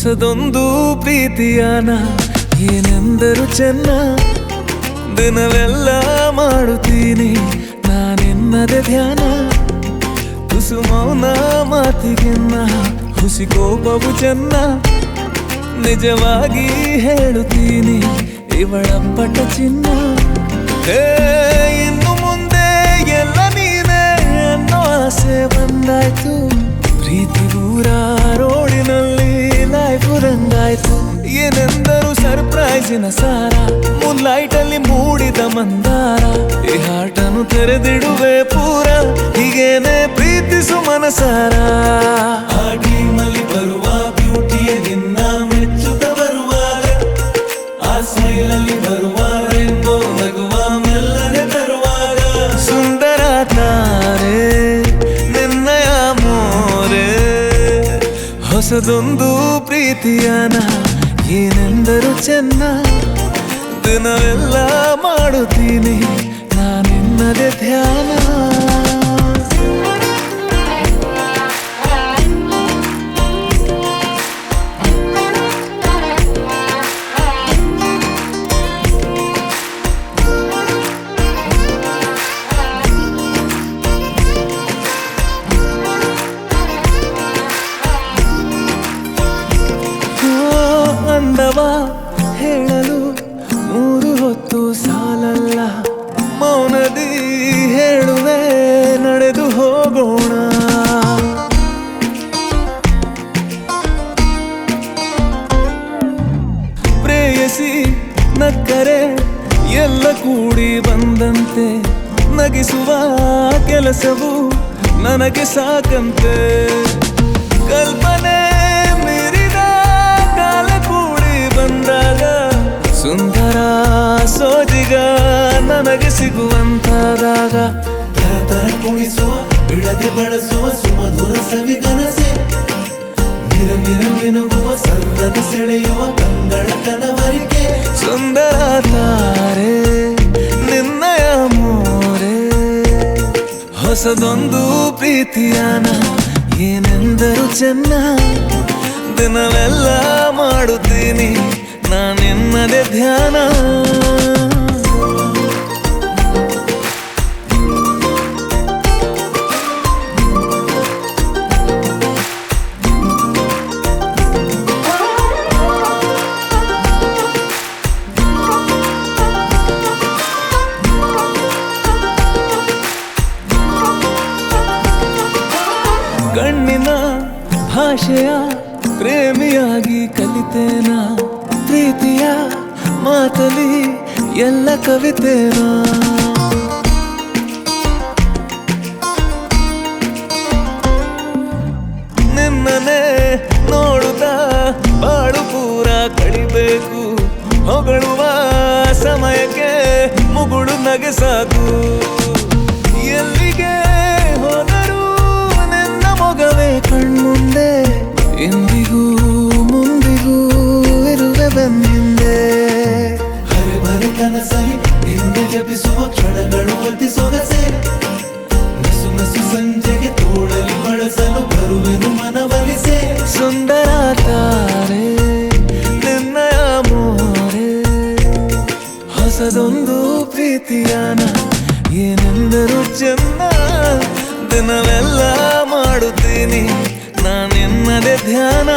ಹೊಸದೊಂದು ಪ್ರೀತಿಯಾನ ಏನೆಂದರು ಚೆನ್ನ ದಿನವೆಲ್ಲ ಮಾಡುತ್ತೀನಿ ನಾನೆನ್ನದೆ ಧ್ಯಾನ ತುಸು ಮೌನ ಮಾತಿಗೆನ್ನ ಹುಸಿ ಕೋಪವು ಚೆನ್ನ ನಿಜವಾಗಿ ಹೇಳುತ್ತೀನಿ ಇವಳಪ್ಪಟ ಚಿನ್ನ ಇನ್ನು ಮುಂದೆ ಎಲ್ಲ ನೀನೇ ಅನ್ನೋ ಆಸೆ ಬಂದಾಯ್ತು ಪ್ರೀತಿ ಊರ ರೋಡಿನಲ್ಲಿ ಲೈಫು ರಂಗಾಯ್ತು ಏನೆಂದರು ಸರ್ಪ್ರೈಸಿನ ಸಾರ ಮೂನ್ಲೈಟ್ ಅಲ್ಲಿ ಮೂಡಿದ ಮಂದಾರ ಈ ಹಾಟನ್ನು ತೆರೆದಿಡುವೆ ಪೂರ ಹೀಗೇನೆ ಪ್ರೀತಿಸು ಮನಸಾರ ಆ ಡ್ರೀಮಲ್ಲಿ ಬರುವ ಬ್ಯೂಟಿಯೇ ನಿನ್ನ ಮೆಚ್ಚುತ್ತ ಬರುವಾಗ ಆ ಸ್ಮೈಲಲ್ಲಿ ಬರುವ ರೇನ್ಬೋ ನಗುವ ಮೆಲ್ಲನೆ ತರುವಾಗ ಸುಂದರ ತಾರೆ ನಿನ್ನಯ ಮೋರೆ ಹೊಸದೊಂದು ಪ್ರೀತಿಯಾನ ಏನೆಂದರು ಚೆನ್ನ ದಿನವೆಲ್ಲ ಮಾಡುತ್ತೀನಿ ನಾನೆನ್ನದೆ ಧ್ಯಾನ ಅಂದವ ಹೇಳಲು ಮೂರು ಹೊತ್ತು ಸಾಲಲ್ಲ ಮೌನದಿ ಹೇಳುವೆ ನಡೆದು ಹೋಗೋಣ ಪ್ರೇಯಸಿ ನಕ್ಕರೆ ಎಲ್ಲ ಕೂಡಿ ಬಂದಂತೆ ನಗಿಸುವ ಕೆಲಸವು ನನಗೆ ಸಾಕಂತೆ ಕಲ್ಪನೆ ಬಂದಾಗ ಸುಂದರ ಸೋಜಿಗ ನನಗೆ ಸಿಗುವಂತಾದಾಗ ತರ ಕುಣಿಸುವ ಬಿಡದೆ ಬಳಸುವ ಸುಮಧುರ ಸವಿಗನಸೆ ಮಿನುಗುವ ಸಂದದ ಸೆಳೆಯುವ ಕಂಗಳ ಕನವರಿಕೆ ಸುಂದರ ತಾರೆ ನಿನ್ನಯ ಮೋರೆ ಹೊಸದೊಂದು ಪ್ರೀತಿಯಾನ ಏನೆಂದರು ಚೆನ್ನ ದಿನವೆಲ್ಲ ಮಾಡುತ್ತೀನಿ ನಾನೆನ್ನದೆ ಧ್ಯಾನ ಕಣ್ಣಿನ ಭಾಷೆಯ ಪ್ರೇಮಿಯಾಗಿ ಕಲಿತೇನಾ ಪ್ರೀತಿಯ ಮಾತಲಿ ಎಲ್ಲ ಕವಿತೇನಾ ನಿನ್ನನೆ ನೋಡುತ್ತಾ ಬಾಳು ಪೂರ ಕಳಿಬೇಕು ಹೊಗಳುವ ಸಮಯಕ್ಕೆ ಮುಗುಳು ನಗೆ ಸಾಕು ಎಲ್ಲಿಗೆ ಹೋದರೂ ನಿನ್ನ ಮೊಗವೇ ಕಣ್ಮುಂದೆ ಎಂದಿಗೂ ಮುಂದಿಗೂ ಇರುವೆ ಬಂದಿಂದೆ ಹರಿ ಬರಿ ಕನಸಲಿ ಹಿಂದೆ ಜಪಿಸುವ ಕ್ಷಣಗಳು ಅತಿ ಸೊಗಸೆ ನಸು ನಸು ಸಂಜೆಗೆ ತೋಳಲಿ ಬಳಸಲು ಬರುವೆನು ಮನವಲಿಸೆ ಸುಂದರ ತಾರೆ ನಿನ್ನಯ ಮೋರೆ ಹೊಸದೊಂದು ಪ್ರೀತಿಯಾನ ಏನೆಂದರು ಚೆನ್ನ ದಿನವೆಲ್ಲ ಮಾಡುತ್ತೀನಿ ನಾನೆನ್ನದೆ ಧ್ಯಾನ